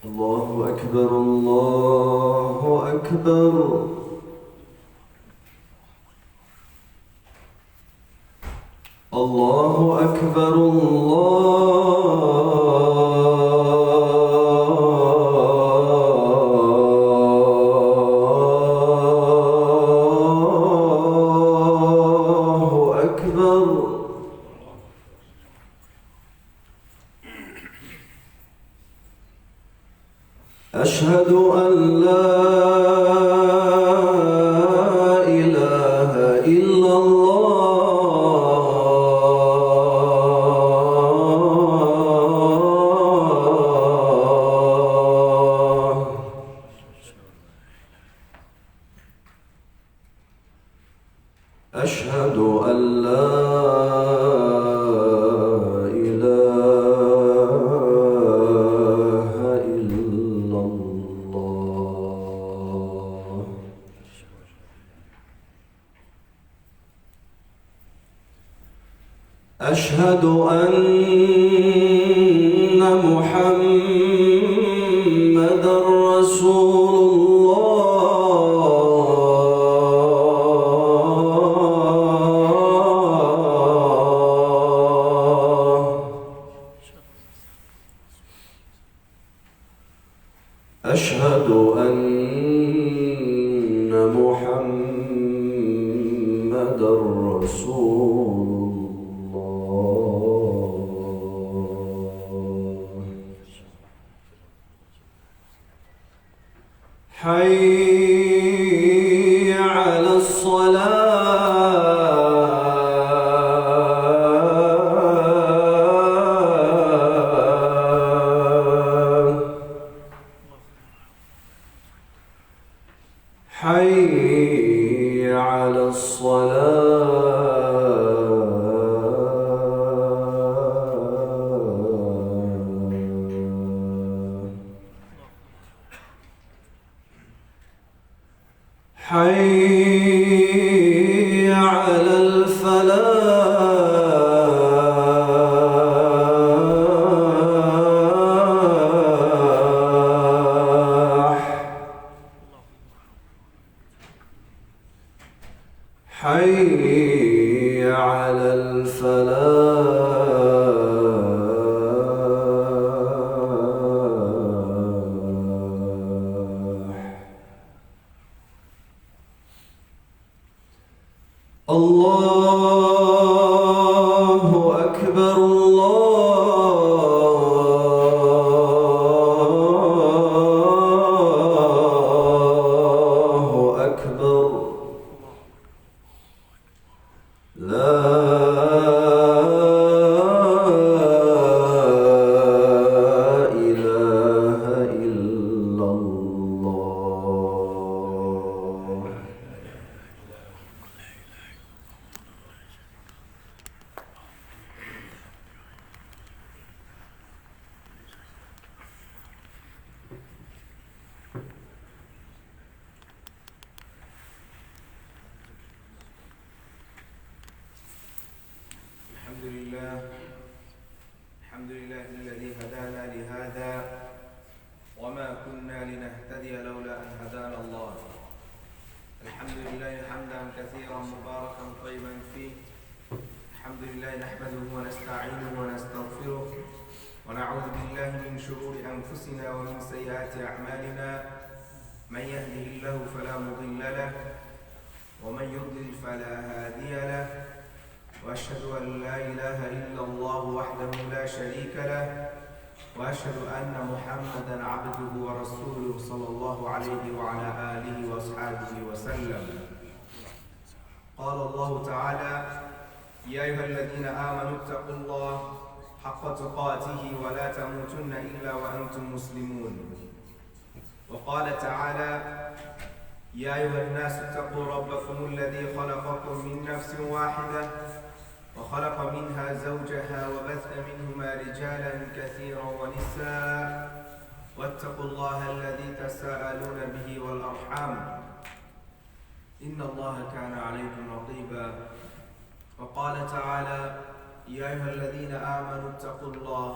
الله أكبر الله أكبر. الله أكبر الله أكبر. أشهد أن لا إله إلا الله. أشهد أن لا أشهد أن محمد رسول الله. أشهد أن محمد رسول حي على الصلاة. حي على حي على الفلاح. حي على الله أكبر الله أكبر. لا إله إلا الله. الحمد لله الذي هدانا لهذا وما كنا لنهتدي لولا أن هدانا الله. الحمد لله حمدا كثيرا مباركا طيبا فيه. الحمد لله نحمده ونستعينه ونستغفره ونعوذ بالله من شرور أنفسنا ومن سيئات أعمالنا. من يهده الله فلا مضل له ومن يضلل فلا هادي له. وأشهد أن لا إله إلا الله وحده لا شريك له وأشهد أن محمدا عبده ورسوله صلى الله عليه وعلى آله وأصحابه وسلم. قال الله تعالى: يا أيها الذين آمنوا اتقوا الله حق تقاته ولا تموتن إلا وأنتم مسلمون. وقال تعالى: يا أيها الناس اتقوا ربكم الذي خلقكم من نفس واحدة وخلق منها زوجها وبث منهما رجالا كثيرا ونساء واتقوا الله الذي تساءلون به والأرحام إن الله كان عليكم رقيبا. وقال تعالى: يا أيها الذين آمنوا اتقوا الله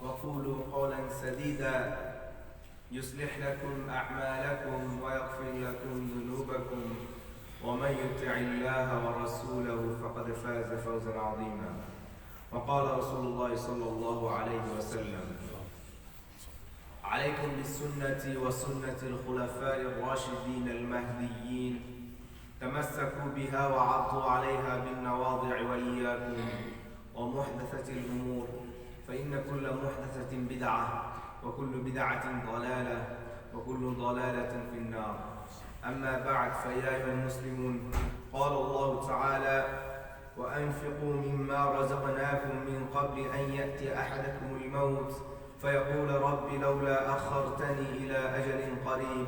وقولوا قولا سديدا يصلح لكم أعمالكم ويغفر لكم ذنوبكم ومن يطع الله ورسوله فقد فاز فوزا عظيما. وقال رسول الله صلى الله عليه وسلم: عليكم بالسنة وسنة الخلفاء الراشدين المهديين، تمسكوا بها وعضوا عليها بالنواضع، وإياكم ومحدثة الأمور، فإن كل محدثة بدعة وكل بدعة ضلالة وكل ضلالة في النار. أما بعد، فيا أيها المسلمون، قال الله تعالى: وأنفقوا مما رزقناكم من قبل أن يأتي أحدكم الموت فيقول رب لولا أخرتني إلى أجل قريب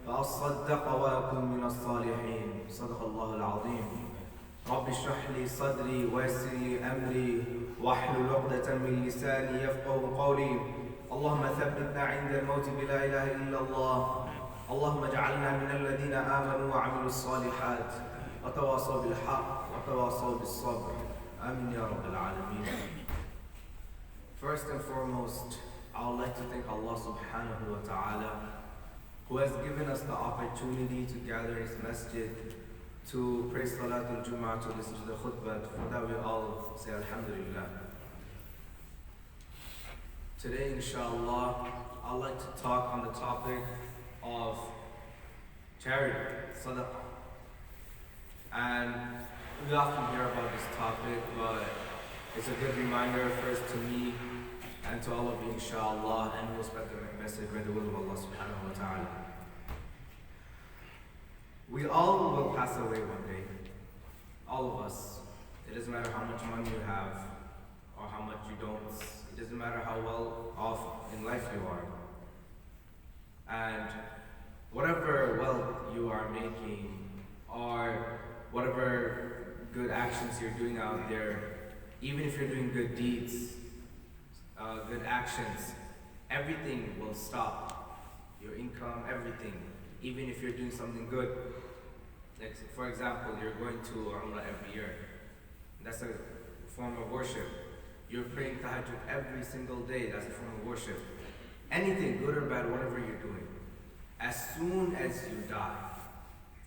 فأصدق وأكن من الصالحين. صدق الله العظيم. رب اشرح لي صدري ويسر لي أمري واحلل عقدة من لساني يفقهوا قولي. اللهم ثبتنا عند الموت بلا إله إلا الله. اللهم اجعلنا من الذين آمنوا وعملوا الصالحات وتواصوا بالحق وتواصوا بالصبر. آمين يا رب العالمين. First and foremost, I would like to thank Allah subhanahu wa ta'ala, who has given us the opportunity to gather in His masjid to pray Salatul Jum'ah, to listen to the khutbah. For that we all say Alhamdulillah. Today, inshallah, I'd like to talk on the topic of charity, sadaqah. And we often hear about this topic, but it's a good reminder first to me and to all of you, inshallah, and we'll spread the message by the will of Allah subhanahu wa ta'ala. We all will pass away one day. All of us. It doesn't matter how much money you have or how much you don't. It doesn't matter how well off in life you are. And whatever wealth you are making or whatever good actions you're doing out there, even if you're doing good deeds, good actions, everything will stop. Your income, everything. Even if you're doing something good. Like, for example, you're going to Umrah every year. That's a form of worship. You're praying tahajjud every single day. That's a form of worship. Anything, good or bad, whatever you're doing. As soon as you die,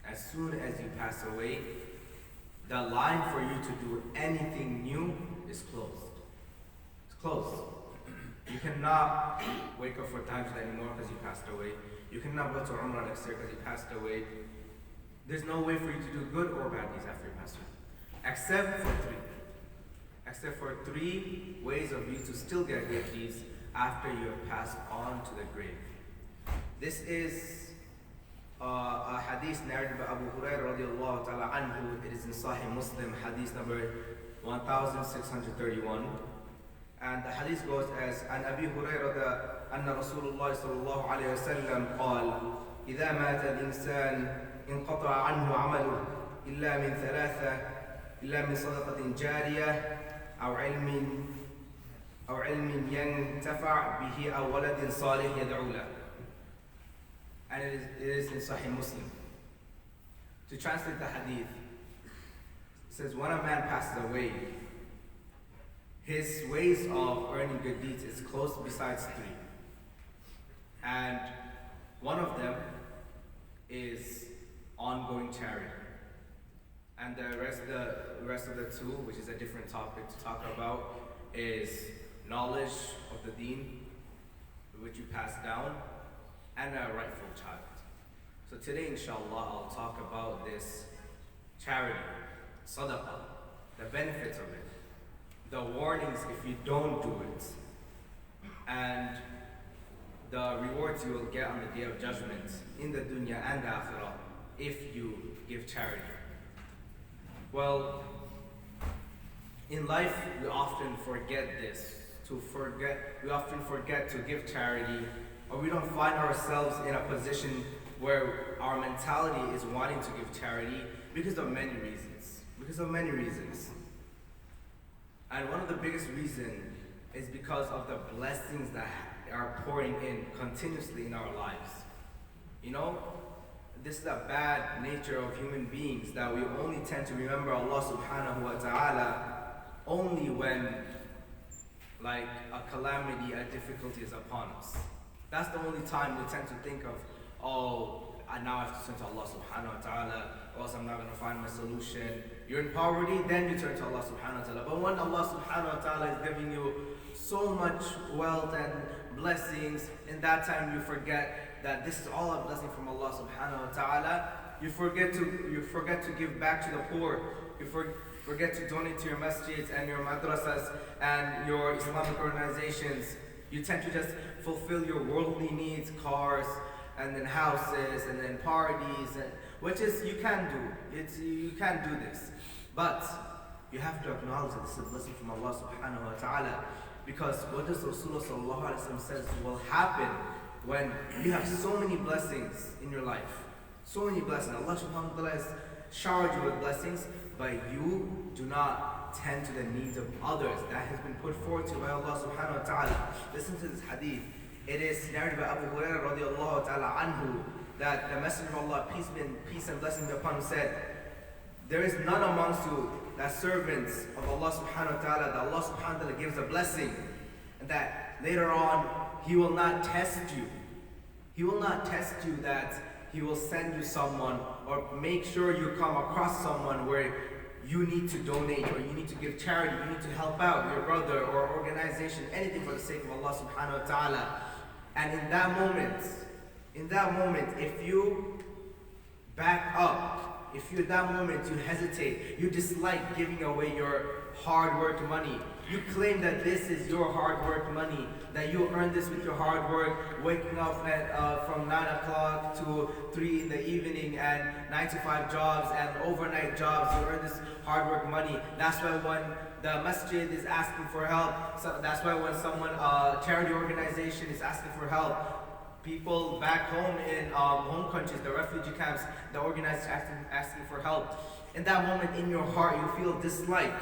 as soon as you pass away, the line for you to do anything new is closed. It's closed. You cannot wake up for tahajjud anymore because you passed away. You cannot go to Umrah next year because you passed away. There's no way for you to do good or bad deeds after you pass away. Except for three. Except for three ways of you to still get good deeds after you have passed on to the grave. This is a hadith narrated by Abu Hurairah radiallahu ta'ala anhu. It is in Sahih Muslim, hadith number 1631. And the hadith goes as عن أبي هريرة أن رسول الله صلى الله عليه وسلم قال: إذا مات الإنسان انقطع عنه عمله إلا من ثلاثة، إلا من صدقة جارية أو علم ينتفع به أو ولد صالح يدعو له. And it is in Sahih Muslim. To translate the hadith, it says when a man passes away, his ways of earning good deeds is closed besides three. And one of them is ongoing charity. And the rest of the two, which is a different topic to talk about, is knowledge of the deen, which you pass down, and a rightful child. So today, inshallah, I'll talk about this charity, sadaqah, the benefits of it, the warnings if you don't do it, and the rewards you will get on the Day of Judgment in the dunya and the akhirah if you give charity. Well, in life we often forget this. We often forget to give charity, or we don't find ourselves in a position where our mentality is wanting to give charity because of many reasons. And one of the biggest reasons is because of the blessings that are pouring in continuously in our lives. You know, this is a bad nature of human beings, that we only tend to remember Allah subhanahu wa ta'ala only when like a calamity, a difficulty is upon us. That's the only time we tend to think of, oh, now I have to turn to Allah subhanahu wa ta'ala, or else I'm not going to find my solution. You're in poverty, then you turn to Allah subhanahu wa ta'ala. But when Allah subhanahu wa ta'ala is giving you so much wealth and blessings, in that time you forget that this is all a blessing from Allah subhanahu wa ta'ala. You forget to give back to the poor. You forget to donate to your masjids and your madrasas and your Islamic organizations. You tend to just fulfill your worldly needs, cars, and then houses, and then parties, and which is you can do. You can do this, but you have to acknowledge that this is a blessing from Allah subhanahu wa ta'ala. Because what does Rasulullah sallallahu alaihi wasallam says will happen when you have so many blessings in your life, so many blessings. Allah subhanahu wa ta'ala has showered you with blessings, but you do not tend to the needs of others that has been put forward to by Allah subhanahu wa ta'ala. Listen to this hadith. It is narrated by Abu Hurairah radiallahu ta'ala anhu that the Messenger of Allah, peace and blessings be upon him, said, there is none amongst you that servants of Allah subhanahu wa ta'ala, that Allah subhanahu wa ta'ala gives a blessing, and that later on He will not test you. He will not test you that He will send you someone or make sure you come across someone where you need to donate or you need to give charity, you need to help out your brother or organization, anything for the sake of Allah subhanahu wa ta'ala. And in that moment, if you back up, if you at that moment you hesitate, you dislike giving away your hard work money, you claim that this is your hard work money, that you earned this with your hard work, waking up from 9 o'clock to 3 in the evening and 9 to 5 jobs and overnight jobs, you earn this hard work money. That's why when the masjid is asking for help, so that's why when someone, charity organization is asking for help, people back home in home countries, the refugee camps, the organizers asking for help, in that moment in your heart you feel dislike,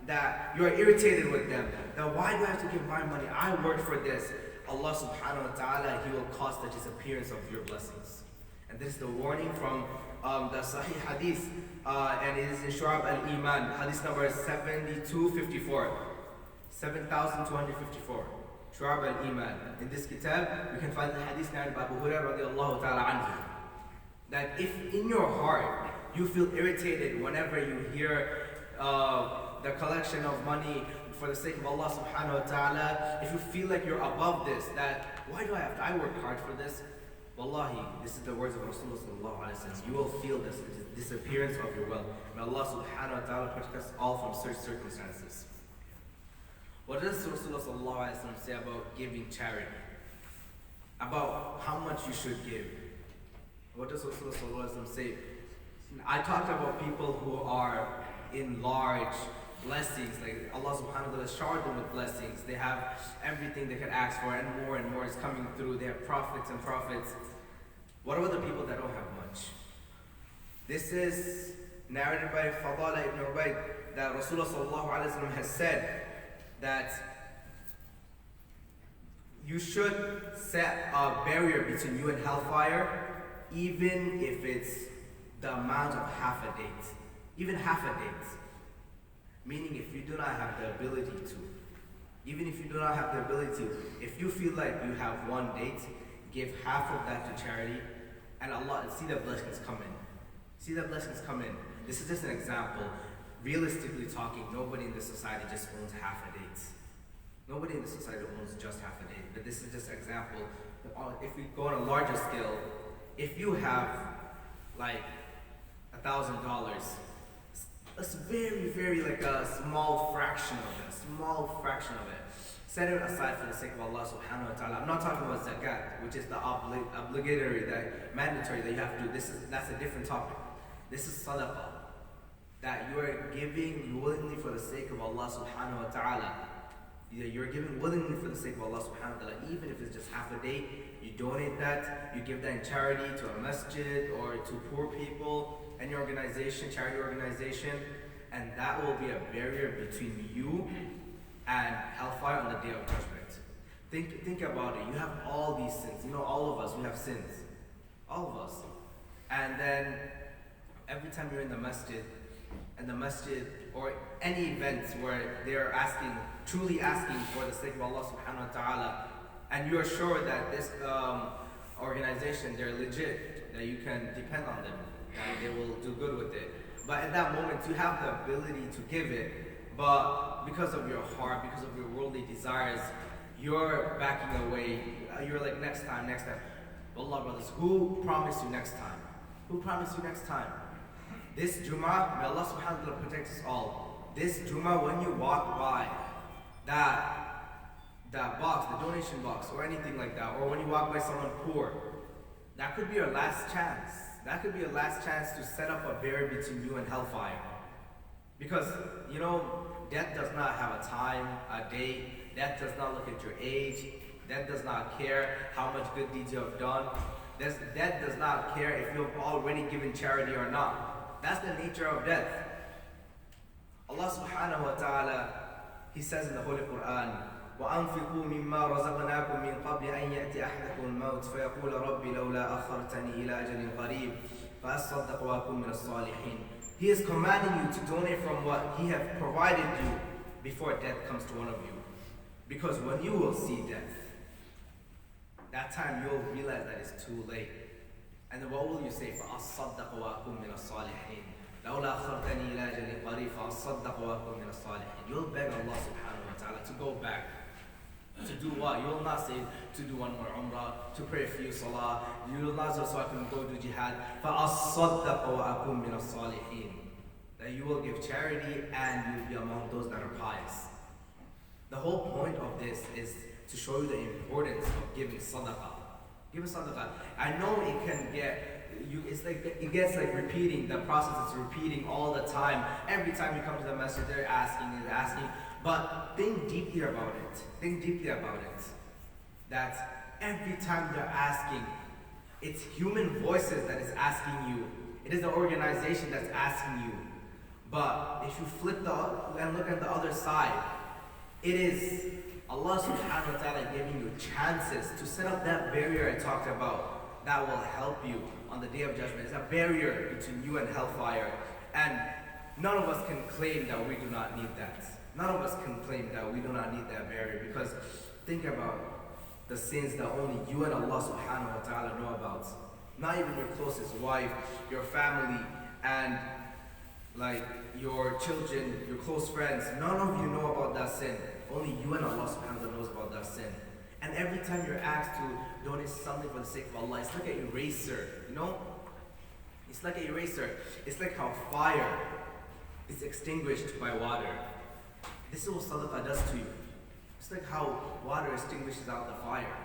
that you are irritated with them, that why do I have to give my money? I worked for this. Allah subhanahu wa ta'ala, He will cause the disappearance of your blessings. And this is the warning from the Sahih Hadith, and it is in Shu'ab al-Iman, Hadith number 7254, 7254, Shu'ab al-Iman. In this kitab, you can find the Hadith narrated by Abu Hurairah radiallahu ta'ala anhu, that if in your heart you feel irritated whenever you hear the collection of money for the sake of Allah subhanahu wa ta'ala, if you feel like you're above this, that why do I work hard for this? Wallahi, this is the words of Rasulullah sallallahu alaihi wasallam. You will feel this disappearance of your wealth. May Allah subhanahu wa ta'ala protect us all from such circumstances. What does Rasulullah sallallahu alaihi wasallam say about giving charity? About how much you should give? What does Rasulullah sallallahu alaihi wasallam say? I talked about people who are in large blessings, like Allah subhanahu wa ta'ala showered them with blessings. They have everything they could ask for and more is coming through. They have profits and profits. What about the people that don't have much? This is narrated by Fadala ibn Ubayd that Rasulullah sallallahu alaihi wasallam has said that you should set a barrier between you and hellfire, even if it's the amount of half a date. Even half a date. Meaning if you do not have the ability to, even if you do not have the ability to, if you feel like you have one date, give half of that to charity, and Allah, see the blessings come in. See the blessings come in. This is just an example. Realistically talking, nobody in this society just owns half a date. Nobody in this society owns just half a date. But this is just an example. If we go on a larger scale, if you have like $1,000, it's very like a small fraction of it. Set it aside for the sake of Allah subhanahu wa ta'ala. I'm not talking about zakat, which is the obligatory, the mandatory that you have to do. That's a different topic. This is sadaqah, that you are giving willingly for the sake of Allah subhanahu wa ta'ala. You're giving willingly for the sake of Allah subhanahu wa ta'ala, even if it's just half a day. You donate that, you give that in charity to a masjid or to poor people, any organization, charity organization, and that will be a barrier between you and hellfire on the day of judgment. Think about it. You have all these sins. You know, all of us, we have sins. All of us. And then every time you're in the masjid, or any events where they're truly asking for the sake of Allah subhanahu wa ta'ala, and you're sure that this organization, they're legit, that you can depend on them, that they will do good with it. But at that moment, you have the ability to give it, but because of your heart, because of your worldly desires, you're backing away. You're like, next time, next time. Wallah, brothers, who promised you next time? Who promised you next time? This Jum'ah, may Allah subhanahu wa ta'ala protect us all. This Jum'ah, when you walk by that box, the donation box, or anything like that, or when you walk by someone poor, that could be your last chance. That could be your last chance to set up a barrier between you and hellfire. Because, you know, death does not have a time, a date. Death does not look at your age. Death does not care how much good deeds you have done. Death does not care if you have already given charity or not. That's the nature of death. Allah subhanahu wa ta'ala, He says in the Holy Quran, وَأَنْفِقُوا مِمَّا رَزَقْنَاكُم مِّن قَبْلِ أَن يَأْتِيَ أَحَدَكُمُ الْمَوْتُ فَيَقُولَ رَبِّ لَوْلَا أَخَّرْتَنِي إِلَى أَجَلٍ قَرِيبٍ فَأَصَّدَّقَ وَأَكُن مِّنَ الصَّالِحِينَ. He is commanding you to donate from what He has provided you before death comes to one of you. Because when you will see death, that time you'll realize that it's too late. And then what will you say? فَأَصَّدَّقَ وَأَكُن مِّنَ الصَّالِحِينَ. لَوْلَا أَخَّرْتَنِي إِلَى أَجَلٍ قَرِيبٍ فَأَصَّدَّقَ وَأَكُن مِّنَ الصَّالِحِينَ. You'll beg Allah subhanahu wa ta'ala to go back. To do what? You will not say to do one more umrah, to pray a few salah. You will not say so I can go do jihad. فَأَصَّدَّقَ وَأَكُن مِّنَ الصَّالِحِينَ. That you will give charity and you will be among those that are pious. The whole point of this is to show you the importance of giving sadaqah. Giving sadaqah. I know it can get, it's like, it gets like repeating, the process is repeating all the time. Every time you come to the masjid, they're asking. But think deeply about it. Think deeply about it. That every time they're asking, it's human voices that is asking you. It is the organization that's asking you. But if you flip and look at the other side, it is Allah subhanahu wa ta'ala giving you chances to set up that barrier I talked about that will help you on the day of judgment. It's a barrier between you and hellfire. And none of us can claim that we do not need that. None of us can claim that we do not need that barrier, because think about the sins that only you and Allah subhanahu wa ta'ala know about. Not even your closest wife, your family, and like your children, your close friends. None of you know about that sin. Only you and Allah subhanahu wa ta'ala knows about that sin. And every time you're asked to donate something for the sake of Allah, it's like an eraser, you know? It's like an eraser. It's like how fire is extinguished by water. This is what sadaqah does to you. It's like how water extinguishes out the fire.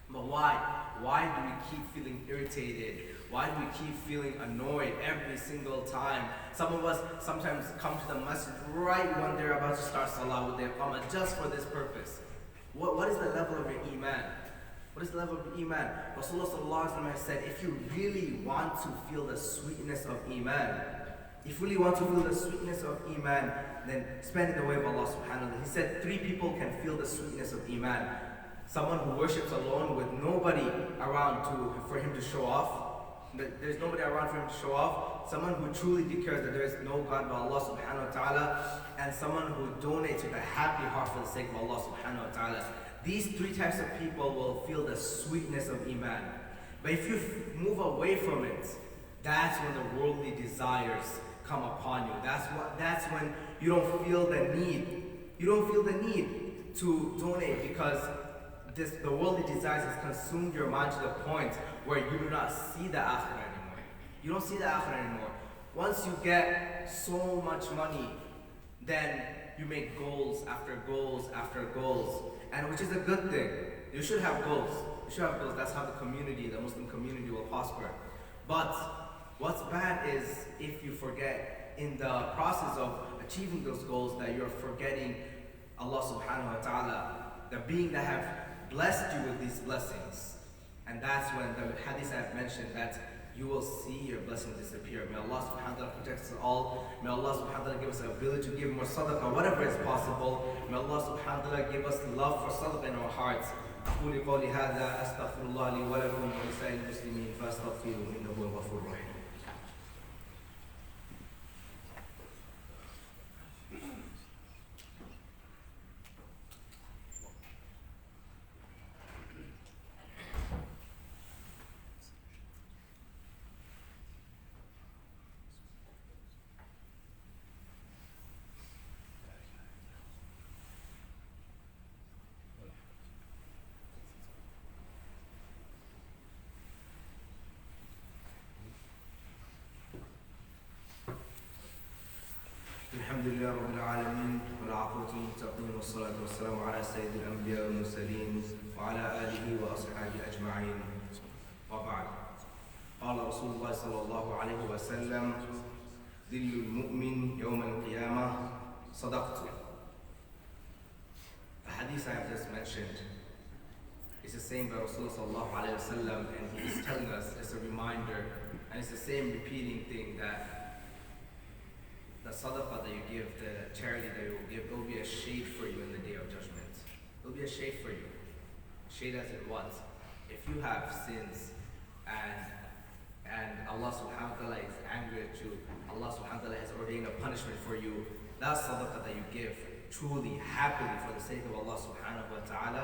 But why? Why do we keep feeling irritated? Why do we keep feeling annoyed every single time? Some of us sometimes come to the masjid right when they're about to start salah with their iqamah just for this purpose. What is the level of your iman? What is the level of your iman? Rasulullah sallallahu alaihi wasallam has said, if you really want to feel the sweetness of iman, if you really want to feel the sweetness of iman, then spend in the way of Allah subhanahu wa ta'ala. He said 3 people can feel the sweetness of iman. Someone who worships alone with nobody around for him to show off. There's nobody around for him to show off. Someone who truly declares that there is no God but Allah subhanahu wa ta'ala. And someone who donates with a happy heart for the sake of Allah subhanahu wa ta'ala. These 3 types of people will feel the sweetness of iman. But if you move away from it, that's when the worldly desires come upon you. That's when you don't feel the need. You don't feel the need to donate, because the worldly desires has consumed your mind to the point where you do not see the akhirah anymore. You don't see the akhirah anymore. Once you get so much money, then you make goals after goals after goals, and which is a good thing. You should have goals. You should have goals. That's how the Muslim community will prosper. But what's bad is if you forget in the process of achieving those goals that you're forgetting Allah subhanahu wa ta'ala, the being that have blessed you with these blessings. And that's when the hadith I have mentioned, that you will see your blessings disappear. May Allah subhanahu wa ta'ala protect us all. May Allah subhanahu wa ta'ala give us the ability to give more sadaqah, whatever is possible. May Allah subhanahu wa ta'ala give us love for sadaqah in our hearts. أقول قولي هذا أستغفر الله لي ولكم ولسائر المسلمين فاستغفروه إنه هو الغفور الرحيم. الحمد لله رب العالمين والعاقبة للمتقين والصلاة والسلام على سيد الأنبياء والمرسلين وعلى آله وأصحابه أجمعين وبعد. قال رسول الله صلى الله عليه وسلم: ذل المؤمن يوم القيامة صدقت. The hadith I have just mentioned is the same by Rasulullah sallallahu alayhi wa sallam, and he is telling us, it's a reminder, and it's the same repeating thing, that the sadaqah that you give, the charity that you will give, it will be a shade for you in the day of judgment. It will be a shade for you. Shade as in what? If you have sins and Allah subhanahu wa ta'ala is angry at you, Allah subhanahu wa ta'ala has ordained a punishment for you, that sadaqah that you give truly, happily, for the sake of Allah subhanahu wa ta'ala,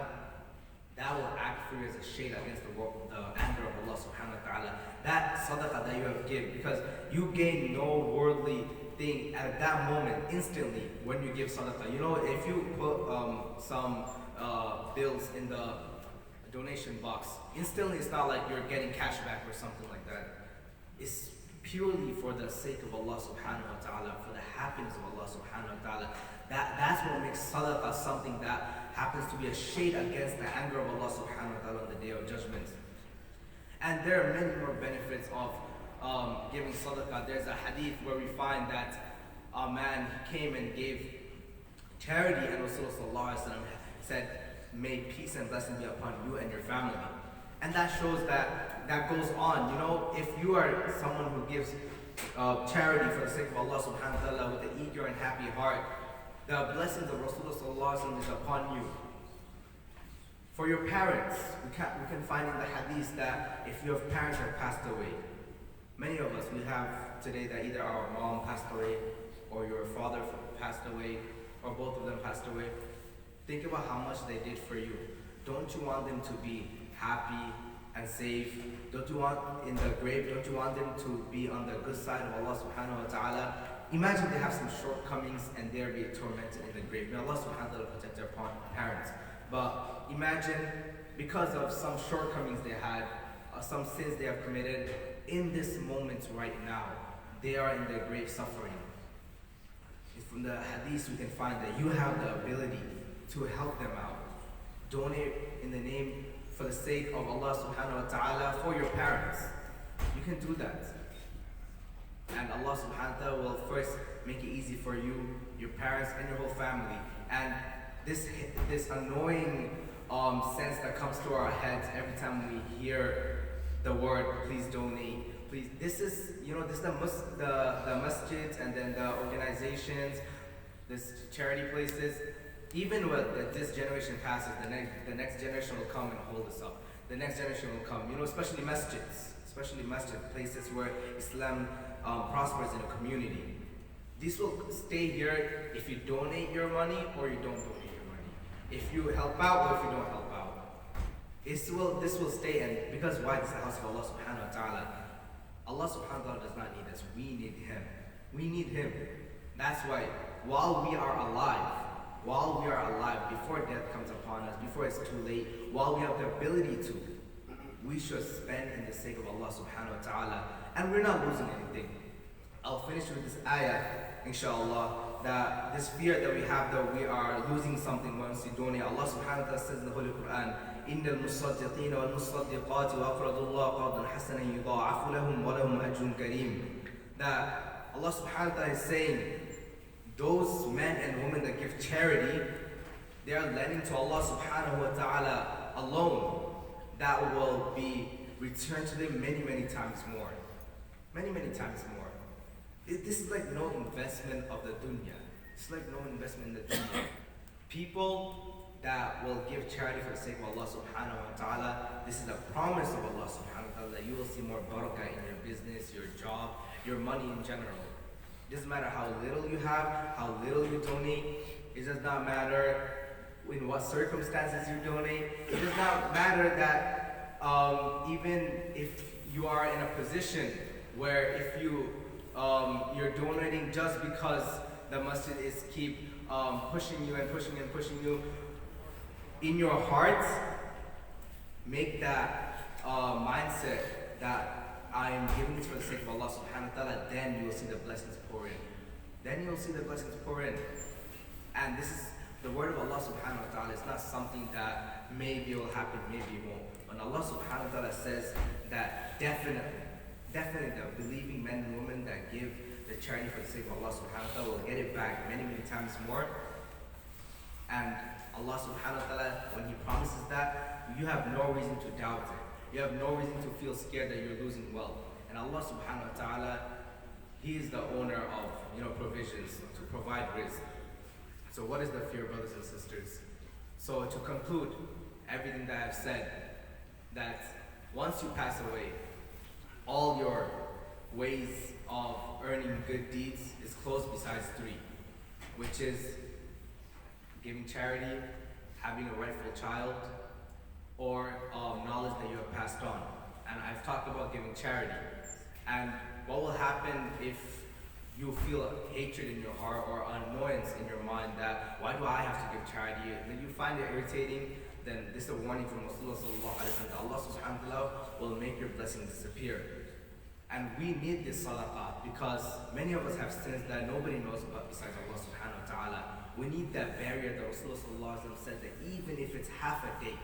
that will act for you as a shade against the anger of Allah subhanahu wa ta'ala. That sadaqah that you have given, because you gain no worldly thing at that moment, instantly, when you give sadaqah. You know, if you put some bills in the donation box, instantly it's not like you're getting cash back or something like that. It's purely for the sake of Allah subhanahu wa ta'ala, for the happiness of Allah subhanahu wa ta'ala. That's what makes sadaqah something that happens to be a shade against the anger of Allah subhanahu wa ta'ala on the day of judgment. And there are many more benefits of giving sadaqah. There's a hadith where we find that a man came and gave charity, and Rasulullah sallallahu alaihi wasallam said, "May peace and blessing be upon you and your family." And that shows that goes on. You know, if you are someone who gives charity for the sake of Allah subhanahu wa ta'ala with an eager and happy heart, the blessings of Rasulullah sallallahu alaihi wasallam is upon you. For your parents, we can find in the hadith that if your parents have passed away, many of us, we have today that either our mom passed away or your father passed away or both of them passed away. Think about how much they did for you. Don't you want them to be happy and safe? Don't you want in the grave, don't you want them to be on the good side of Allah subhanahu wa ta'ala? Imagine they have some shortcomings and they'll be tormented in the grave. May Allah subhanahu wa ta'ala protect their parents. But imagine, because of some shortcomings they had, some sins they have committed, in this moment right now, they are in their grave suffering. From the hadith we can find that you have the ability to help them out. Donate in the name, for the sake of Allah subhanahu wa ta'ala, for your parents. You can do that. And Allah subhanahu wa ta'ala will first make it easy for you, your parents, and your whole family. And this annoying sense that comes to our heads every time we hear the word, please donate, please. This is the masjids and then the organizations, this charity places. Even when this generation passes, the next generation will come and hold us up. The next generation will come, especially masjids, places where Islam prospers in a community. This will stay here if you donate your money or you don't donate your money. If you help out or if you don't help out. This will stay, and because why? This is the house of Allah subhanahu wa ta'ala. Allah subhanahu wa ta'ala does not need us. We need Him. We need Him. That's why while we are alive, before death comes upon us, before it's too late, while we have the ability to, we should spend in the sake of Allah subhanahu wa ta'ala. And we're not losing anything. I'll finish with this ayah, inshallah, that this fear that we have that we are losing something once we donate. Allah subhanahu wa ta'ala says in the Holy Quran, إِنَّ الْمُصَّدِّقِينَ وَالْمُصَّدِّقَاتِ وَأَقْرَضُوا اللَّهَ قَرْضًا حَسَنًا يُضَاعَفُ لَهُمْ وَلَهُمْ أَجْرٌ كَرِيمٌ. That Allah subhanahu wa ta'ala is saying, those men and women that give charity, they are lending to Allah subhanahu wa ta'ala alone. That will be returned to them many, many times more. Many, many times more. This is like no investment of the dunya. It's like no investment in the dunya. People that will give charity for the sake of Allah subhanahu wa ta'ala, this is a promise of Allah subhanahu wa ta'ala that you will see more barakah in your business, your job, your money in general. It doesn't matter how little you have, how little you donate. It does not matter in what circumstances you donate. It does not matter that even if you are in a position where if you're donating just because the masjid is keep pushing you and pushing and pushing you, in your heart, make that mindset that I am giving this for the sake of Allah subhanahu wa ta'ala, then you will see the blessings pour in. then you'll see the blessings pour in. And this is the word of Allah subhanahu wa ta'ala. It's not something that maybe will happen, maybe it won't. When Allah subhanahu wa ta'ala says that definitely the believing men and women that give the charity for the sake of Allah subhanahu wa ta'ala will get it back many, many times more. And Allah subhanahu wa ta'ala, when He promises that, you have no reason to doubt it. You have no reason to feel scared that you're losing wealth. And Allah subhanahu wa ta'ala, He is the owner of provisions to provide risk. So what is the fear, brothers and sisters? So to conclude everything that I've said, that once you pass away, all your ways of earning good deeds is closed besides three, which is giving charity, having a rightful child, or knowledge that you have passed on. And I've talked about giving charity. And what will happen if you feel hatred in your heart or annoyance in your mind that, why do I have to give charity? When you find it irritating, then this is a warning from Rasulullah sallallahu alaihi wasallam. Allah subhanahu wa ta'ala will make your blessings disappear. And we need this sadaqah because many of us have sins that nobody knows about besides Allah subhanahu wa ta'ala. We need that barrier that Rasulullah sallallahu alaihi wasallam said that even if it's half a day,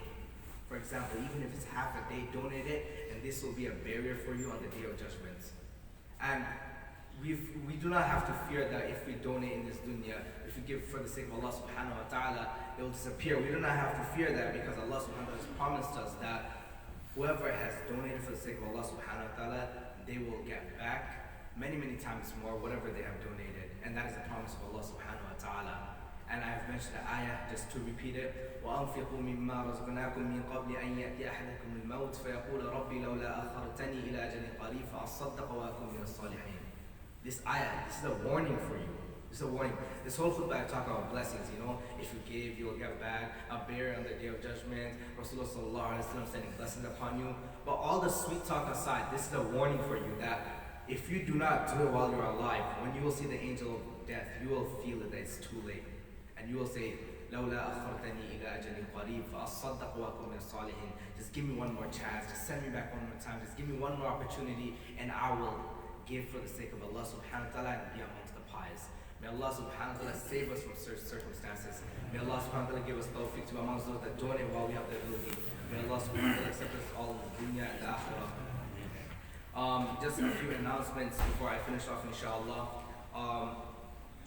for example, even if it's half a day, donate it, and this will be a barrier for you on the day of judgment. And we do not have to fear that if we donate in this dunya, if we give for the sake of Allah subhanahu wa ta'ala, it will disappear. We do not have to fear that because Allah subhanahu wa ta'ala has promised us that whoever has donated for the sake of Allah subhanahu wa ta'ala, they will get back many, many times more whatever they have donated. And that is the promise of Allah subhanahu wa ta'ala. And I have mentioned the ayah just to repeat it. وَأَنْفِقُوا مِمَّا رَزْقْنَاكُمْ مِنْ قَبْلِ أَنْ يَأْتِيَ أَحَدَكُمُ الْمَوْتُ فَيَقُولَ رَبِّ لَوْلَا أَخَّرْتَنِي إِلَى أَجَلٍ قَرِيبٍ فَأَصَّدَّقَ وَأَكُن مِنَ الصَّالِحِينَ. This ayah, this is a warning for you. This is a warning. This whole khutbah I talk about blessings, if you give, you will get back, a bear on the day of judgment, Rasulullah sallallahu alaihi wasallam sending blessings upon you. But all the sweet talk aside, this is a warning for you that if you do not do it while you're alive, when you will see the angel of death, you will feel that it's too late. And you will say, لَوْلَا أَخَّرْتَنِي إِلَى أَجَلٍ قَرِيبٍ فَأَصَّدَّقَ وَأَكُن مِنَ الصَّالِحِينَ. Just give me one more chance, just send me back one more time, just give me one more opportunity, and I will give for the sake of Allah subhanahu wa ta'ala and be amongst the pious. May Allah subhanahu wa ta'ala save us from certain circumstances. May Allah subhanahu wa ta'ala give us tawfiq to amongst those that donate while we have the ability. May Allah subhanahu wa ta'ala accept us all in the dunya and the akhirah. Just a few announcements before I finish off, inshallah.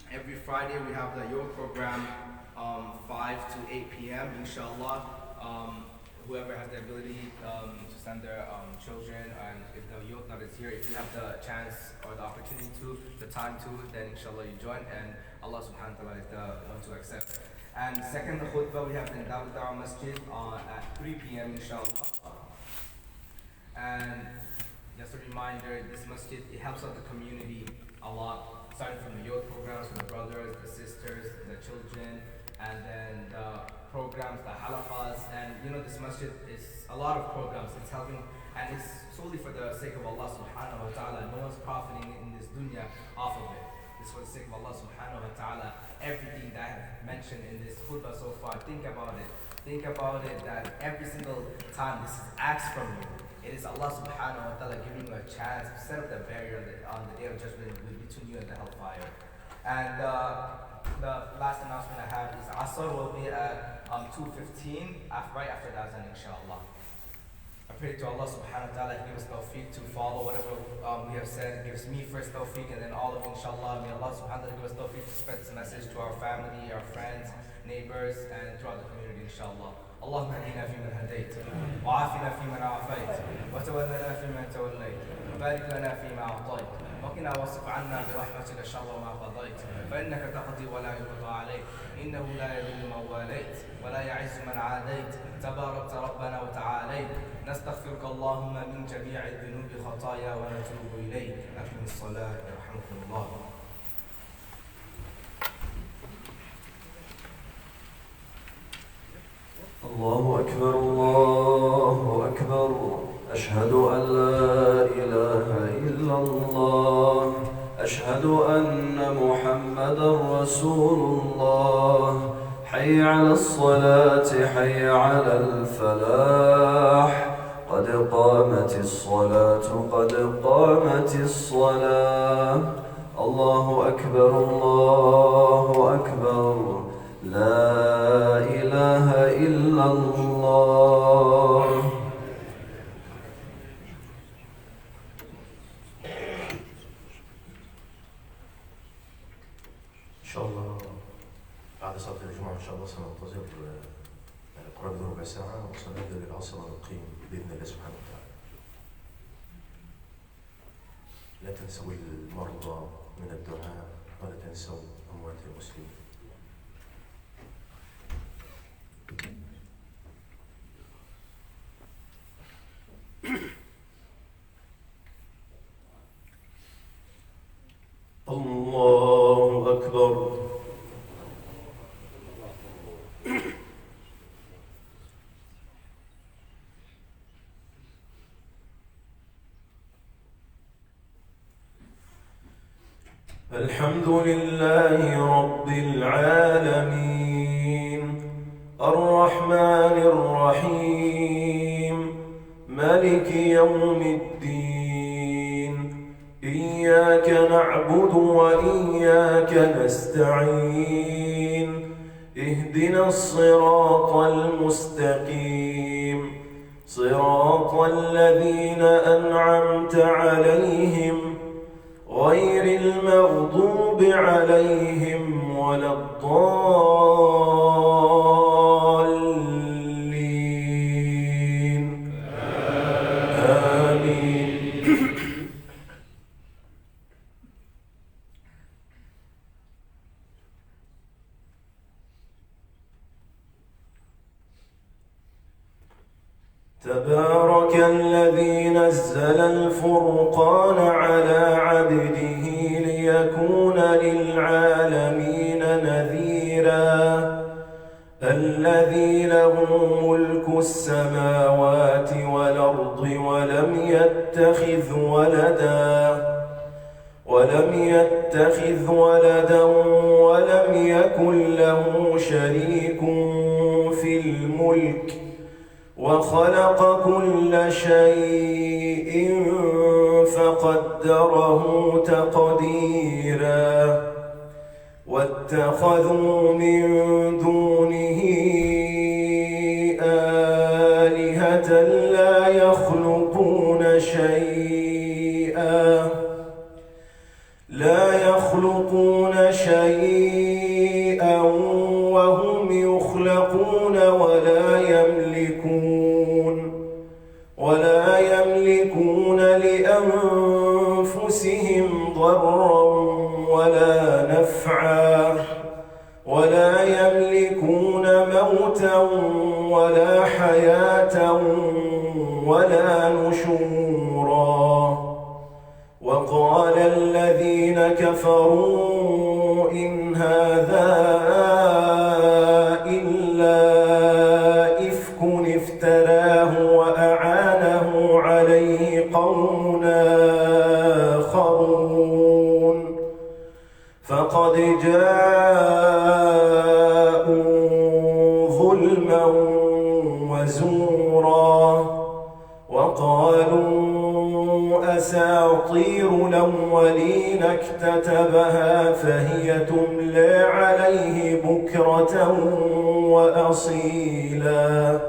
Every Friday we have the yoga program, 5 to 8 p.m. inshallah. Whoever has the ability to send their children, and if the youth not is here, if you have the chance or the opportunity to, the time to, then inshallah you join, and Allah subhanahu wa ta'ala is the one to accept. And second, the khutbah we have in Dawah Masjid at 3 p.m. inshallah. And just a reminder, this masjid, it helps out the community a lot, starting from the youth programs, from the brothers, the sisters, the children, and then the programs, the halaqas, and this masjid is a lot of programs. It's helping, and it's solely for the sake of Allah subhanahu wa ta'ala. No one's profiting in this dunya off of it. It's for the sake of Allah subhanahu wa ta'ala. Everything that I have mentioned in this khutbah so far, think about it. Think about it that every single time this is asked from you, it is Allah subhanahu wa ta'ala giving you a chance to set up the barrier on the day of judgment between you and the hellfire. And the last announcement I have is Asr will be at 2:15, right after the Azan, inshallah. I pray to Allah subhanahu wa ta'ala, He gives us tawfiq to follow whatever we have said. He gives me first tawfiq and then all of you, inshallah. May Allah subhanahu wa ta'ala give us tawfiq to spread this message to our family, our friends, neighbors, and throughout the community, inshallah. اللهم اهدنا فيمن هديت وعافنا فيمن عافيت وتولنا فيمن توليت وبارك لنا فيما اعطيت وقنا واصرف عنا برحمتك شر ما قضيت فانك تقضي ولا يقضى عليك انه لا يذل من واليت ولا يعز من عاديت تباركت ربنا وتعاليت نستغفرك اللهم من جميع الذنوب خطايا ونتوب اليك. اقم الصلاه يرحمكم الله. الله أكبر الله أكبر أشهد أن لا إله إلا الله أشهد أن محمدا رسول الله حي على الصلاة حي على الفلاح قد قامت الصلاة قد قامت الصلاة الله أكبر الله أكبر لا إله إلا الله. إن شاء الله بعد صلاة الجمعة إن شاء الله سننتظر قرابة ربع ساعة وسنبدأ بالعصر ونقيم بإذن الله سبحانه وتعالى. لا تنسوا المرضى من الدعاء ولا تنسوا أموات المسلمين. الله أكبر. الحمد لله رب العالمين الرحمن الرحيم مالك يوم الدين إياك نعبد وإياك نستعين اهدنا الصراط المستقيم صراط الذين أنعمت عليهم غير المغضوب عليهم ولا الضالين آمين. تبارك الذي نزل الفرقان على عبده ليكون للعالمين نذيرا الذي له ملك السماوات والأرض ولم يتخذ ولدا ولم يكن له شريك في الملك وخلق كل شيء فقدره تقديرا واتخذوا من دونه آلهة لا يخلقون شيئا وهم يخلقون ولا يملكون لأنفسهم ضرا ولا نفعا ولا يملكون موتا ولا حياة ولا نشورا. وقال الذين كفروا إن هذا إلا إفك افتراه وأعانه عليه قوم آخرون فقد جاءوا ظلما وزورا وقالوا أساطير الأولين اكتتبها فهي تملى عليه بكرة وأصيلا.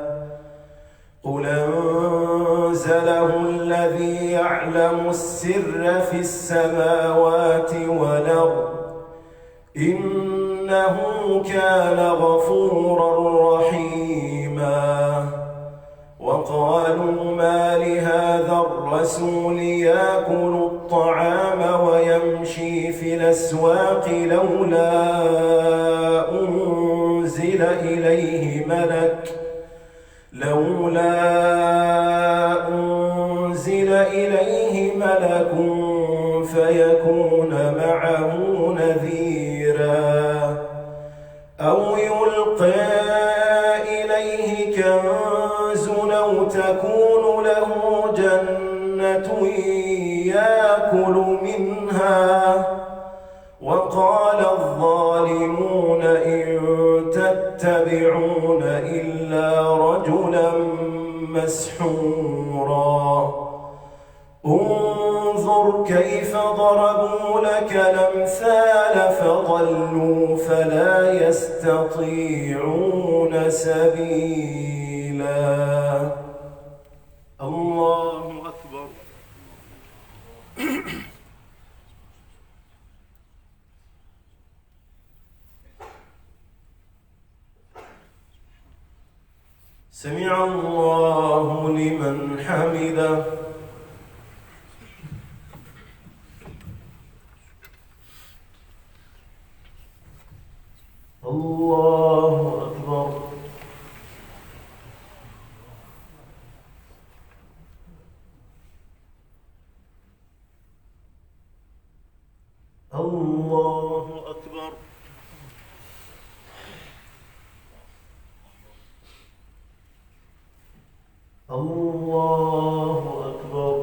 قل أنزله الذي يعلم السر في السماوات والأرض إنه كان غفورا رحيما. وقالوا ما لهذا الرسول يأكل الطعام ويمشي في الأسواق لولا أنزل إليه ملك فيكون معه نذيرا أو يلقى إليه كنز أو تكون له جنة يأكل منها. وقال الظالمون إن تتبعون إلا رجلا مسحورا. انظر انظر كيف ضربوا لك الأمثال فضلوا فلا يستطيعون سبيلا. الله أكبر. سمع الله لمن حمده. الله أكبر. الله أكبر. الله أكبر.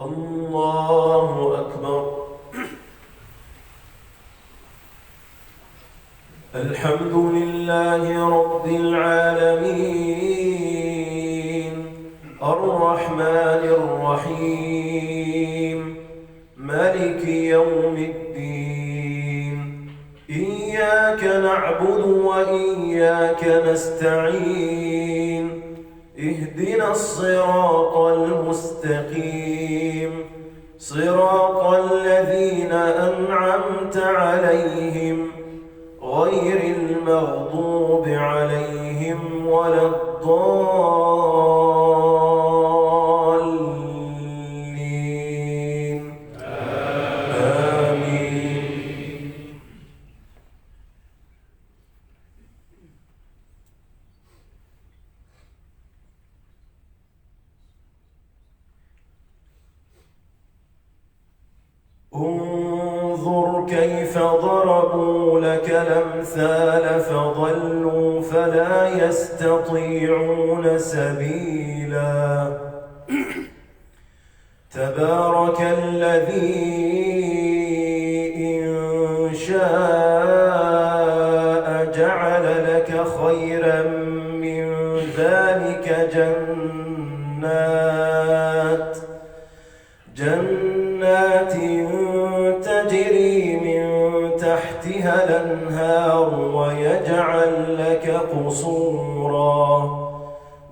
الله أكبر. الحمد لله رب العالمين الرحمن الرحيم مالك يوم الدين. إياك نعبد وإياك نستعين. اهدنا الصراط المستقيم صراط الذين أنعمت عليهم غير المغضوب عليهم ولا الضالين. آمين. انظر كيف ضربوا لك الأمثال فضلوا فلا يستطيعون سبيلا. تبارك الذي إن شاء جعل لك خيرا من ذلك جنات تجري من تحتها الأنهار ويجعل لك قصورا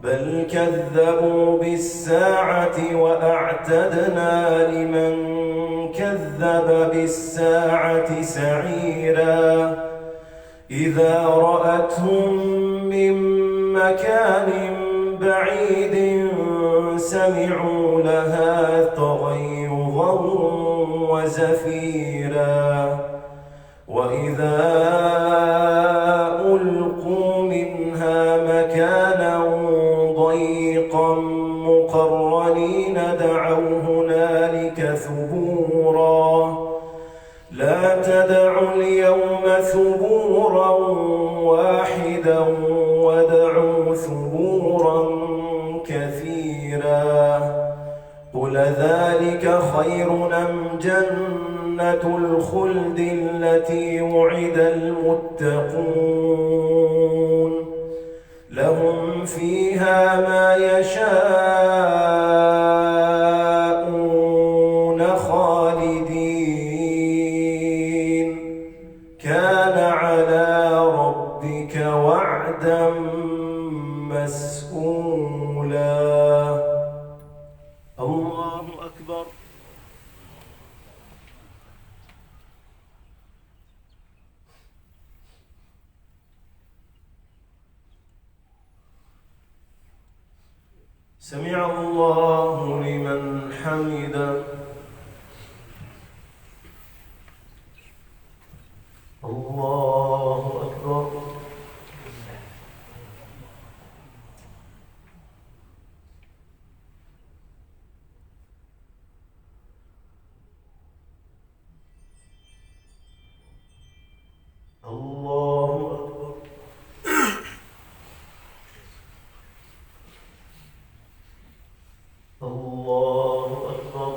بل كذبوا بالساعة وأعتدنا لمن كذب بالساعة سعيرا. إذا رأتهم من مكان بعيد سمعوا لها تغيظا وزفيرا وإذا ألقوا منها مكانا ضيقا مقرنين دعوا هنالك ثبورا. لا تدعوا اليوم ثبورا واحدا ودعوا ثبورا كثيرا. قل ذلك خير أم جنة الخلد التي وعد المتقون لهم فيها ما يشاءون خالدين كان على ربك وعدا مسئولا. الله أكبر. سمع الله لمن حمده. الله أكبر. الله أكبر. الله أكبر.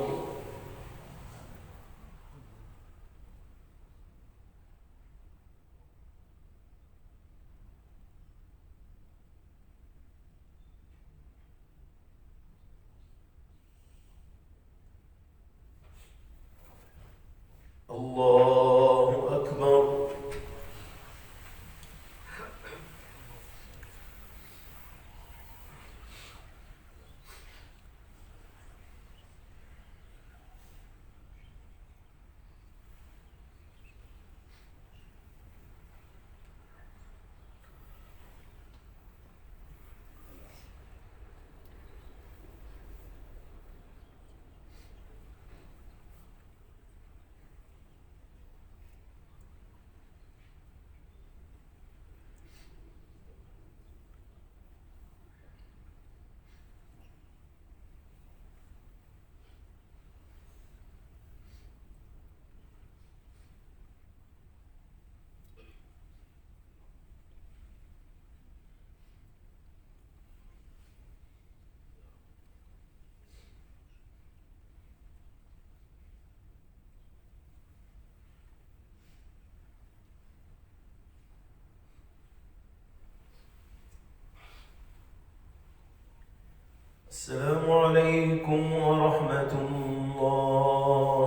عليكم ورحمة الله.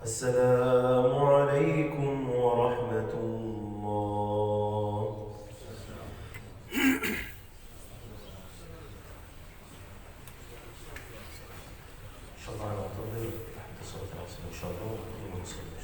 السلام عليكم ورحمة الله. إن شاء الله نعتذر تحت صلاة العصر إن شاء الله ونصلي.